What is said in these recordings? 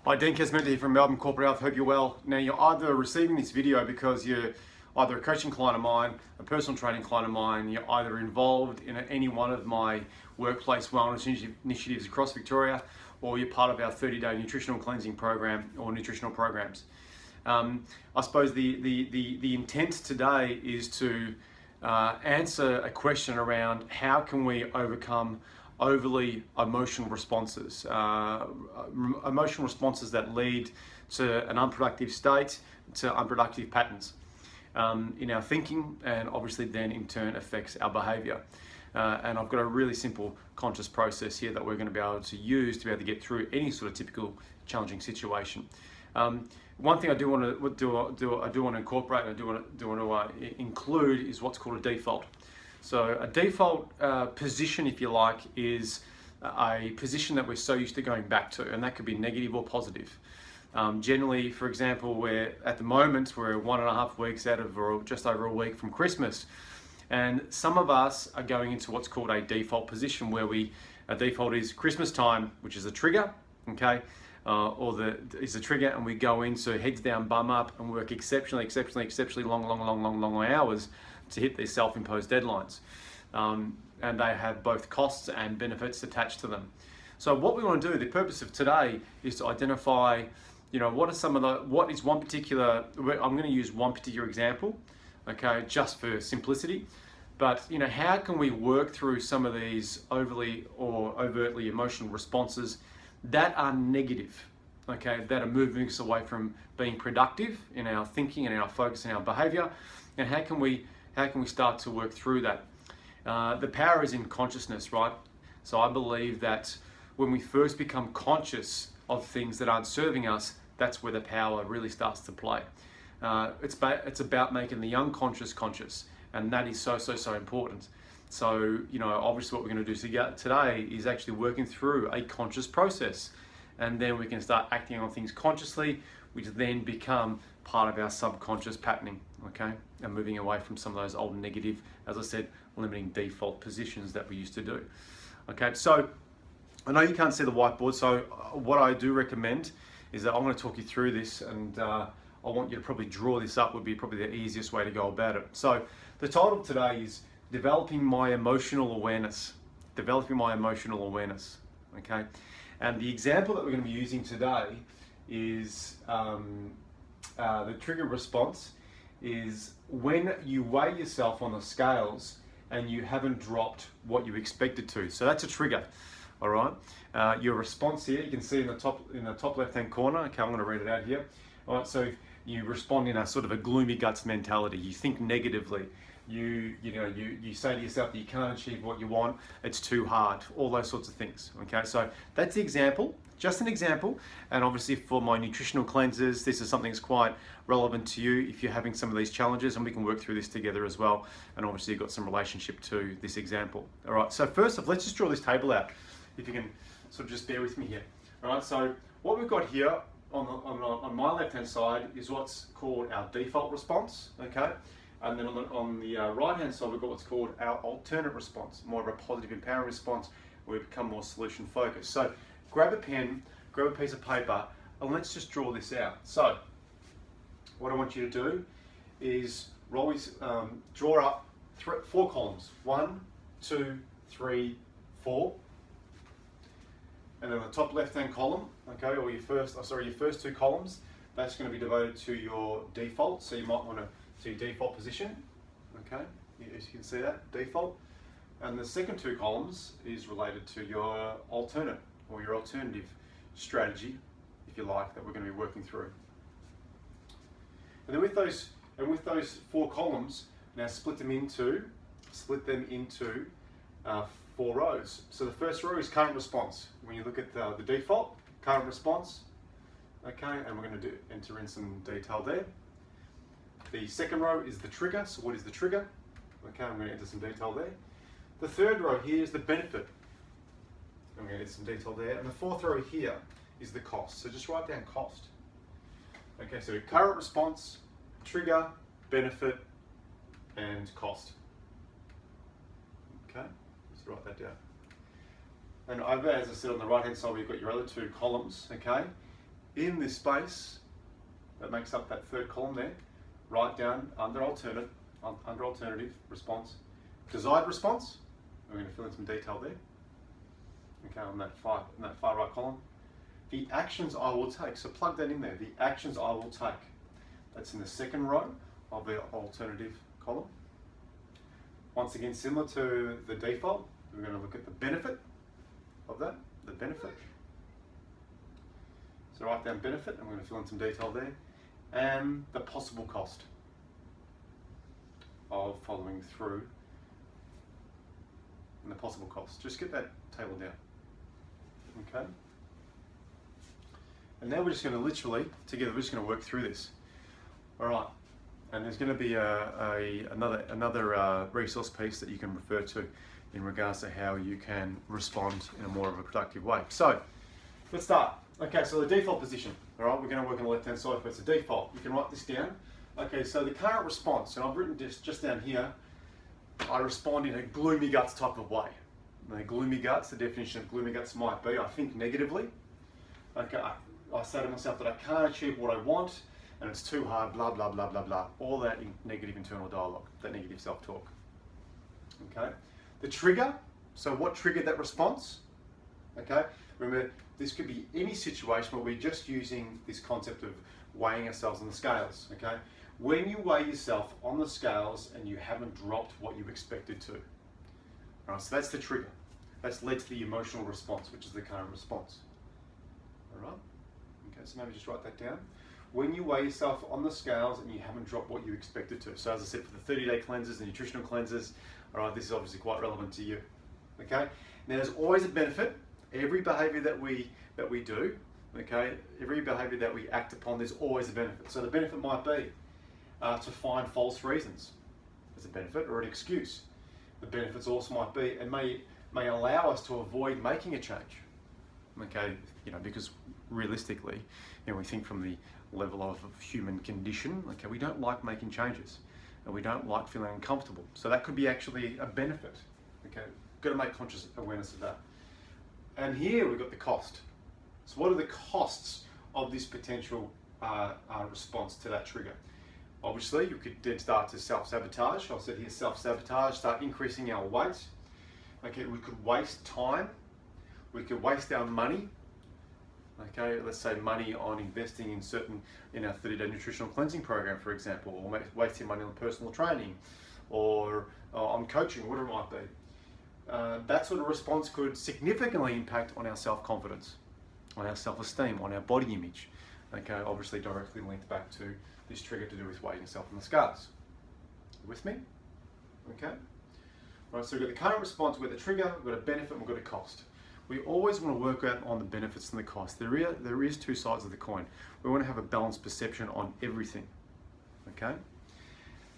Hi, Dean Kesmet here from Melbourne Corporate Health. Hope you're well. Now, you're either receiving this video because you're either a coaching client of mine, a personal training client of mine, you're either involved in any one of my workplace wellness initiatives across Victoria, or you're part of our 30-day nutritional cleansing program or nutritional programs. I suppose the intent today is to answer a question around how can we overcome overly emotional responses that lead to an unproductive state, to unproductive patterns in our thinking, and obviously then in turn affects our behaviour. And I've got a really simple conscious process here that we're going to be able to use to be able to get through any sort of typical challenging situation. One thing I do want to incorporate and I do want to include is what's called a default. So a default position, if you like, is a position that we're so used to going back to, and that could be negative or positive. Generally, for example, we're 1.5 weeks out of, or just over a week from Christmas, and some of us are going into what's called a default position, where a default is Christmas time, which is a trigger, okay, is a trigger, and we go into heads down, bum up, and work exceptionally long hours to hit these self-imposed deadlines, and they have both costs and benefits attached to them. So what we want to do, the purpose of today, is to identify, what is one particular. I'm going to use one particular example, okay, just for simplicity. But how can we work through some of these overly or overtly emotional responses that are negative, okay, that are moving us away from being productive in our thinking and in our focus and our behaviour, and how can we start to work through that? The power is in consciousness, right? So I believe that when we first become conscious of things that aren't serving us, that's where the power really starts to play. It's about making the unconscious conscious, and that is so important. So, obviously what we're going to do today is actually working through a conscious process, and then we can start acting on things consciously, which then become part of our subconscious patterning, okay? And moving away from some of those old negative, as I said, limiting default positions that we used to do. Okay, so I know you can't see the whiteboard, so what I do recommend is that I'm going to talk you through this, and I want you to probably draw this up, would be probably the easiest way to go about it. So the title of today is Developing My Emotional Awareness. Developing My Emotional Awareness, okay? And the example that we're going to be using today is the trigger response is when you weigh yourself on the scales and you haven't dropped what you expected to. So that's a trigger, all right? Your response here, you can see in the top left-hand corner. Okay, I'm going to read it out here. All right, so you respond in a sort of a gloomy guts mentality. You think negatively. You say to yourself that you can't achieve what you want. It's too hard. All those sorts of things. Okay, so that's the example. Just an example, and obviously for my nutritional cleansers, this is something that's quite relevant to you if you're having some of these challenges, and we can work through this together as well. And obviously you've got some relationship to this example. All right, so first off, let's just draw this table out. If you can sort of just bear with me here. All right, so what we've got here on my left-hand side is what's called our default response, okay? And then on the right-hand side, we've got what's called our alternate response, more of a positive empowering response, where we become more solution focused. So grab a pen, grab a piece of paper, and let's just draw this out. So what I want you to do is draw up 4 columns. 1, 2, 3, 4. And then the top left-hand column, okay, or your first 2 columns, that's going to be devoted to your default. So you might want to see default position, okay, as you can see that, default. And the second 2 columns is related to your alternate, or your alternative strategy, if you like, that we're going to be working through. And then with those 4 columns, now split them into 4 rows. So the first row is current response. When you look at the default, current response, okay, and we're going to enter in some detail there. The second row is the trigger. So what is the trigger? Okay, I'm going to enter some detail there. The third row here is the benefit. I'm going to enter some detail there. And the fourth row here is the cost. So just write down cost. Okay, so current response, trigger, benefit, and cost. Okay, let's write that down. And over, as I said, on the right hand side, we've got your other 2 columns, okay? in this space that makes up that third column there, write down under alternative response, desired response. We're going to fill in some detail there. Okay, on that far right column. The actions I will take. So plug that in there. The actions I will take. That's in the second row of the alternative column. Once again, similar to the default, we're going to look at the benefit of that. The benefit. So write down benefit, and we're going to fill in some detail there. And the possible cost of following through. And the possible cost. Just get that table down. Okay. And now we're just going to literally, together, we're just going to work through this. All right. And there's going to be another resource piece that you can refer to in regards to how you can respond in a more of a productive way. So let's start. Okay, so the default position. All right, we're going to work on the left-hand side, but it's a default. You can write this down. Okay, so the current response, and I've written this just down here, I respond in a gloomy guts type of way. And the gloomy guts, the definition of gloomy guts might be, I think negatively. Okay, I say to myself that I can't achieve what I want, and it's too hard, blah, blah, blah, blah, blah. All that negative internal dialogue, that negative self-talk. Okay, the trigger, so what triggered that response? Okay, remember, this could be any situation where we're just using this concept of weighing ourselves on the scales, okay? When you weigh yourself on the scales and you haven't dropped what you expected to. All right, so that's the trigger. That's led to the emotional response, which is the current response. All right? Okay, so maybe just write that down. When you weigh yourself on the scales and you haven't dropped what you expected to. So as I said, for the 30-day cleanses, the nutritional cleanses, all right, this is obviously quite relevant to you. Okay? Now there's always a benefit. Every behavior that we do, okay, every behavior that we act upon, there's always a benefit. So the benefit might be to find false reasons as a benefit or an excuse. The benefits also might be, and may allow us to avoid making a change. Okay, because realistically, we think from the level of human condition, okay, we don't like making changes and we don't like feeling uncomfortable. So that could be actually a benefit. Okay, got to make conscious awareness of that. And here we've got the cost. So what are the costs of this potential response to that trigger? Obviously, you could then start to self-sabotage. I said here self-sabotage, start increasing our weight. Okay, we could waste time. We could waste our money. Okay, let's say money on investing in our 30-day nutritional cleansing program, for example, or wasting money on personal training or on coaching, whatever it might be. That sort of response could significantly impact on our self-confidence, on our self-esteem, on our body image. Okay, obviously directly linked back to this trigger to do with weighing yourself on the scales. You with me? Okay. All right, so we've got the current response, we've got the trigger, we've got a benefit, and we've got a cost. We always want to work out on the benefits and the cost. There is two sides of the coin. We want to have a balanced perception on everything. Okay.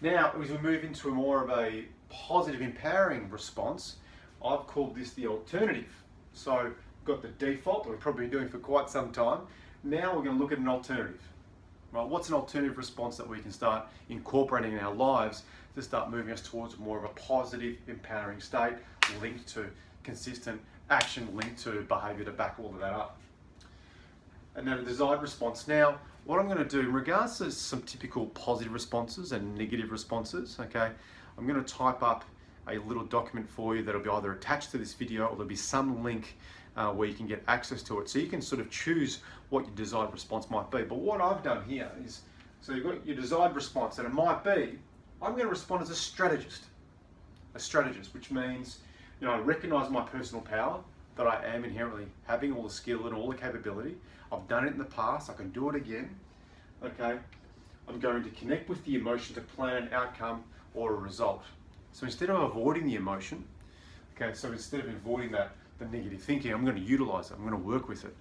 Now, as we move into more of a positive, empowering response, I've called this the alternative. So we've got the default that we've probably been doing for quite some time. Now we're going to look at an alternative. Right? What's an alternative response that we can start incorporating in our lives to start moving us towards more of a positive, empowering state linked to consistent action, linked to behavior to back all of that up. And then a desired response. Now, what I'm going to do in regards to some typical positive responses and negative responses, okay, I'm going to type up a little document for you that'll be either attached to this video or there'll be some link where you can get access to it. So you can sort of choose what your desired response might be. But what I've done here is, so you've got your desired response, and it might be, I'm going to respond as a strategist, which means, I recognize my personal power, that I am inherently having all the skill and all the capability. I've done it in the past, I can do it again. Okay, I'm going to connect with the emotion to plan an outcome or a result. So instead of avoiding the emotion, okay, so instead of avoiding the negative thinking, I'm going to utilize it, I'm going to work with it.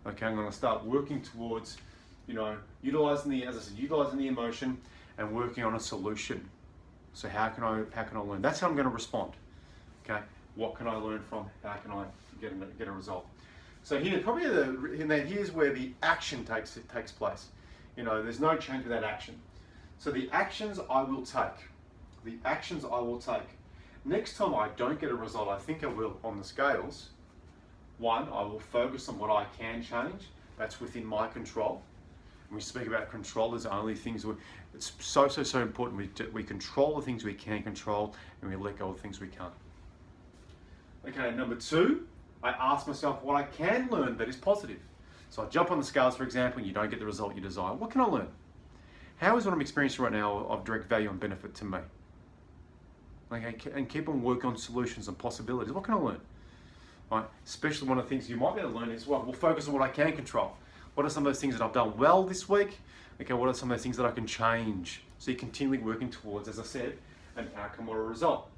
Okay, I'm going to start working towards, utilizing the emotion and working on a solution. So how can I learn? That's how I'm going to respond. Okay, what can I learn from? How can I get a result? So here, here's where the action takes place. There's no change without action. So the actions I will take. The actions I will take. Next time I don't get a result I think I will on the scales, one, I will focus on what I can change. that's within my control. When we speak about control, there's only things, it's so important. We control the things we can control, and we let go of the things we can't. Okay, number two, I ask myself what I can learn that is positive. So I jump on the scales, for example, and you don't get the result you desire. What can I learn? How is what I'm experiencing right now of direct value and benefit to me? Okay, and keep on working on solutions and possibilities. What can I learn? Right? Especially one of the things you might be able to learn is, well, we'll focus on what I can control. What are some of those things that I've done well this week? Okay, what are some of those things that I can change? So you're continually working towards, as I said, an outcome or a result.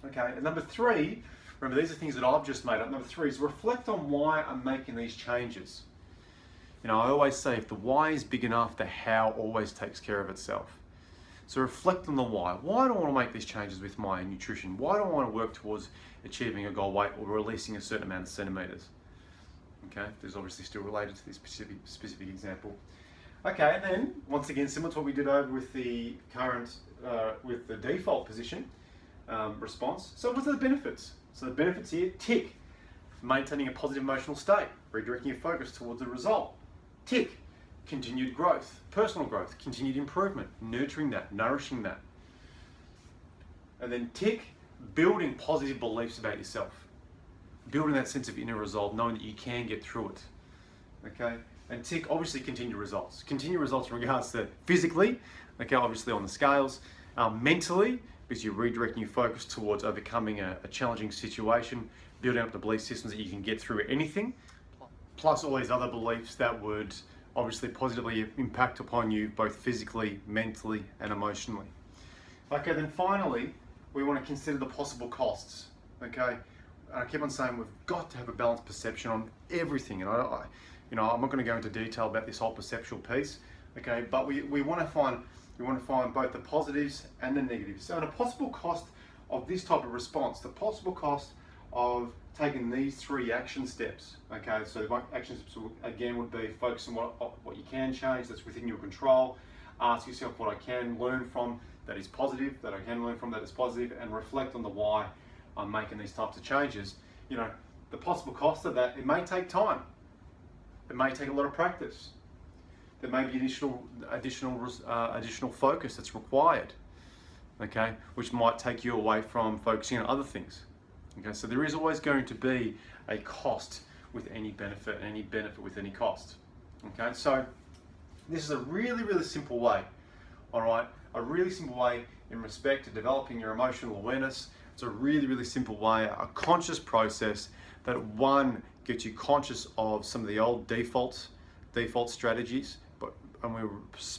Okay, and number three, remember these are things that I've just made up. Number three is reflect on why I'm making these changes. You know, I always say if the why is big enough, the how always takes care of itself. So reflect on the why. Why do I want to make these changes with my nutrition? Why do I want to work towards achieving a goal weight or releasing a certain amount of centimeters? Okay, there's obviously still related to this specific example. Okay, and then once again, similar to what we did over with the current, with the default position response. So what are the benefits? So the benefits here, tick, maintaining a positive emotional state, redirecting your focus towards the result. Tick, continued growth, personal growth, continued improvement, nurturing that, nourishing that. And then tick, building positive beliefs about yourself. Building that sense of inner resolve, knowing that you can get through it. Okay? And tick, obviously continued results. Continued results in regards to physically, okay, obviously on the scales, mentally, because you're redirecting your focus towards overcoming a challenging situation, building up the belief systems that you can get through anything, plus all these other beliefs that would obviously positively impact upon you both physically, mentally, and emotionally. Okay, then finally, we want to consider the possible costs, okay? I keep on saying we've got to have a balanced perception on everything, and I'm not going to go into detail about this whole perceptual piece, okay? But we want to find both the positives and the negatives. So, a possible cost of this type of response, the possible cost of taking these three action steps, okay? So, my action steps again would be focus on what you can change that's within your control. Ask yourself what I can learn from that is positive, that I can learn from that is positive, and reflect on the why I'm making these types of changes. You know, the possible cost of that, it may take time. It may take a lot of practice. There may be additional focus that's required, okay, which might take you away from focusing on other things. Okay, so there is always going to be a cost with any benefit and any benefit with any cost. Okay, so this is a really, really simple way, all right? A really simple way in respect to developing your emotional awareness. It's a really, really simple way, a conscious process that one gets you conscious of some of the old default strategies, and we're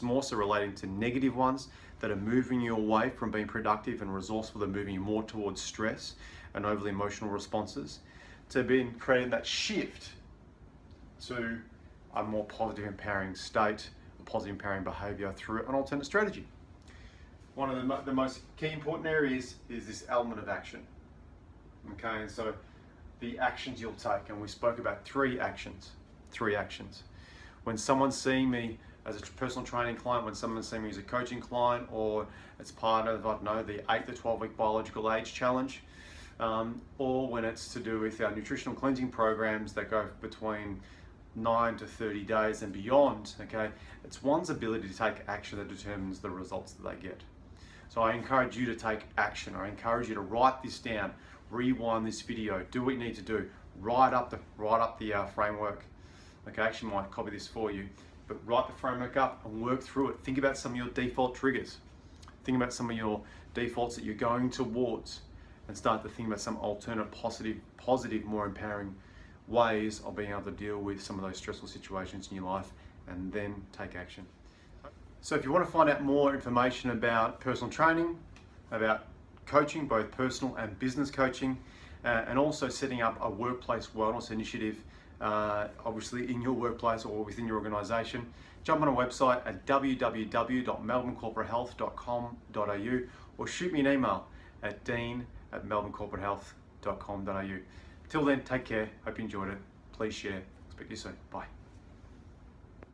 more so relating to negative ones that are moving you away from being productive and resourceful, that are moving you more towards stress and overly emotional responses, to being creating that shift to a more positive, empowering state, a positive, empowering behavior through an alternate strategy. One of the most key important areas is this element of action. Okay, and so the actions you'll take, and we spoke about three actions. When someone's seeing me as a personal training client, when someone's seeing me as a coaching client, or it's part of, I don't know, the 8 to 12 week biological age challenge, or when it's to do with our nutritional cleansing programs that go between 9 to 30 days and beyond, okay, it's one's ability to take action that determines the results that they get. So I encourage you to take action. I encourage you to write this down, rewind this video, do what you need to do, write up the framework. Okay, I actually might copy this for you, but write the framework up and work through it. Think about some of your default triggers. Think about some of your defaults that you're going towards, and start to think about some alternate positive, more empowering ways of being able to deal with some of those stressful situations in your life, and then take action. So if you want to find out more information about personal training, about coaching, both personal and business coaching, and also setting up a workplace wellness initiative, obviously in your workplace or within your organisation, jump on a website at www.melbournecorporatehealth.com.au, or shoot me an email at dean@melbournecorporatehealth.com.au. Till then, take care. Hope you enjoyed it. Please share. Speak to you soon. Bye.